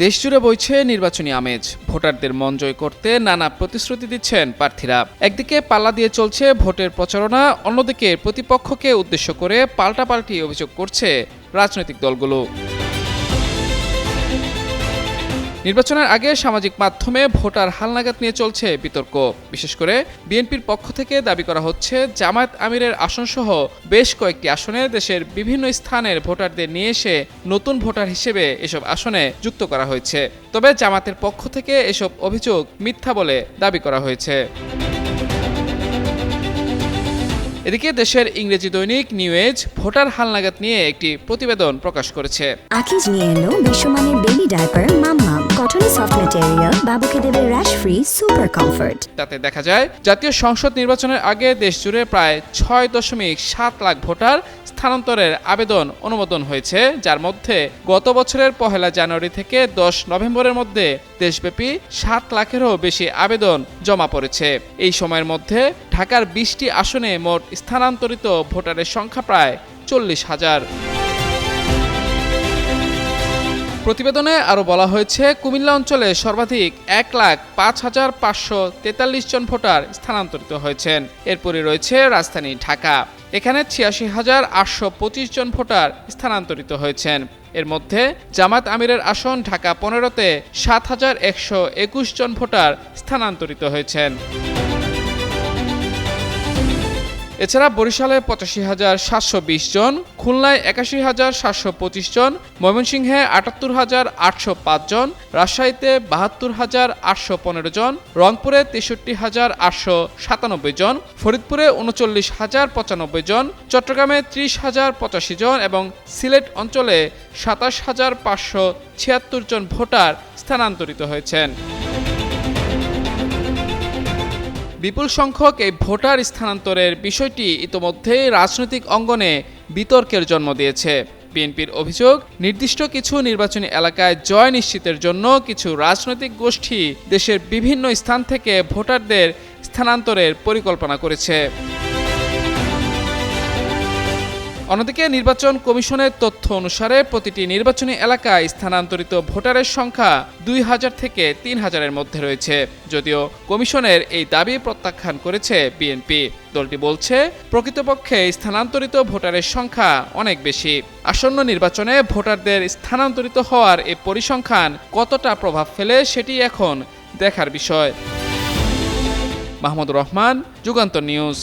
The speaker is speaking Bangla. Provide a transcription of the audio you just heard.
দেশজুড়ে বইছে নির্বাচনী আমেজ। ভোটারদের মন জয় করতে নানা প্রতিশ্রুতি দিচ্ছেন প্রার্থীরা। একদিকে পাল্লা দিয়ে চলছে ভোটের প্রচারণা, অন্যদিকে প্রতিপক্ষকে উদ্দেশ্য করে পাল্টাপাল্টি অভিযোগ করছে রাজনৈতিক দলগুলো। নির্বাচনের আগে সামাজিক মাধ্যমে ভোটার হালনাগাদ নিয়ে চলছে বিতর্ক। বিশেষ করে বিএনপির পক্ষ থেকে দাবি করা হচ্ছে, জামায়াত আমিরের আসনসহ বেশ কয়েকটি আসনে দেশের বিভিন্ন স্থানের ভোটারদের নিয়ে এসে নতুন ভোটার হিসেবে এসব আসনে যুক্ত করা হয়েছে। তবে জামায়াতের পক্ষ থেকে এসব অভিযোগ মিথ্যা বলে দাবি করা হয়েছে। এদিকে দেশের ইংরেজি দৈনিক নিউ এজ ভোটার হালনাগাদ নিয়ে একটি প্রতিবেদন প্রকাশ করেছে। আকিজ নিয়ে এলো বিশ্বমানের বেবি ডায়াপার মাম্মাম, কটন সফট ম্যাটেরিয়াল, বাবুকে দেবে র্যাশ ফ্রি সুপার কমফোর্ট। তাতে দেখা যায়, জাতীয় সংসদ নির্বাচনের আগে দেশজুড়ে প্রায় ৬.৭ লাখ ভোটার স্থানান্তরের আবেদন অনুমোদন হয়েছে, যার মধ্যে গত বছরের ১ জানুয়ারি থেকে ১০ নভেম্বরের মধ্যে দেশব্যাপী ৭ লাখেরও বেশি আবেদন জমা পড়েছে। এই সময়ের মধ্যে ঢাকার ২০টি আসনে মোট স্থানান্তরিত ভোটারের সংখ্যা প্রায় ৪০,০০০। প্রতিবেদনে আরও বলা হয়েছে, কুমিল্লা অঞ্চলে সর্বাধিক ১,০৫,৫৪৩ জন ভোটার স্থানান্তরিত হয়েছেন। এরপরই রয়েছে রাজধানী ঢাকা, এখানে ৮৬,৮২৫ জন ভোটার স্থানান্তরিত হয়েছেন। এর মধ্যে জামায়াত আমিরের আসন ঢাকা ১৫তে ৭,১২১ জন ভোটার স্থানান্তরিত হয়েছেন। এছাড়া বরিশালে ৮৫,৭২০ জন, খুলনায় ৮১,৭২৫ জন, ময়মনসিংহে ৭৮,৮০৫ জন, রাজশাহীতে ৭২,৮১৫ জন, রংপুরে ৬৩,৮৯৭ জন, ফরিদপুরে ৩৯,০৯৫ জন, চট্টগ্রামে ৩০,০৮৫ জন এবং সিলেট অঞ্চলে ২৭,৫৭৬ জন ভোটার স্থানান্তরিত হয়েছেন। বিপুল সংখ্যক এই ভোটার স্থানান্তরের বিষয়টি ইতোমধ্যেই রাজনৈতিক অঙ্গনে বিতর্কের জন্ম দিয়েছে। বিএনপির অভিযোগ, নির্দিষ্ট কিছু নির্বাচনী এলাকায় জয় নিশ্চিতের জন্য কিছু রাজনৈতিক গোষ্ঠী দেশের বিভিন্ন স্থান থেকে ভোটারদের স্থানান্তরের পরিকল্পনা করেছে। অন্যদিকে নির্বাচন কমিশনের তথ্য অনুসারে প্রতিটি নির্বাচনী এলাকায় স্থানান্তরিত ভোটারের সংখ্যা ২,০০০ থেকে ৩,০০০-এর মধ্যে রয়েছে। যদিও কমিশনের এই দাবি প্রত্যাখ্যান করেছে বিএনপি। দলটি বলছে, প্রকৃতপক্ষে স্থানান্তরিত ভোটারের সংখ্যা অনেক বেশি। আসন্ন নির্বাচনে ভোটারদের স্থানান্তরিত হওয়ার এই পরিসংখ্যান কতটা প্রভাব ফেলে সেটি এখন দেখার বিষয়। মাহমুদুর রহমান, যুগান্তর নিউজ।